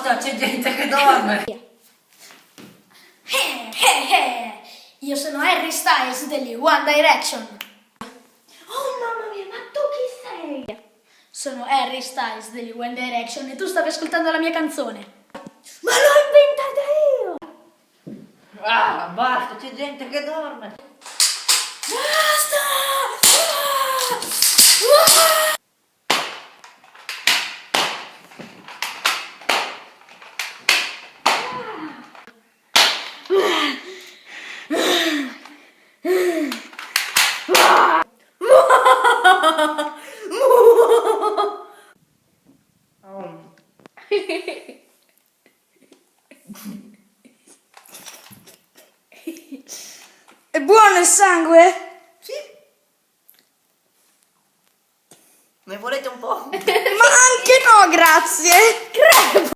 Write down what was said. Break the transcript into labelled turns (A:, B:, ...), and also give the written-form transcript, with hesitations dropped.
A: Basta, c'è gente che dorme.
B: Io sono Harry Styles degli One Direction.
C: Oh mamma mia, ma tu chi sei?
B: Sono Harry Styles degli One Direction e tu stavi ascoltando la mia canzone.
C: Ma l'ho inventata io!
A: Ah, basta, c'è gente che dorme.
C: Basta!
B: È buono il sangue?
A: Sì. Ne volete un po'?
B: Ma anche no, grazie.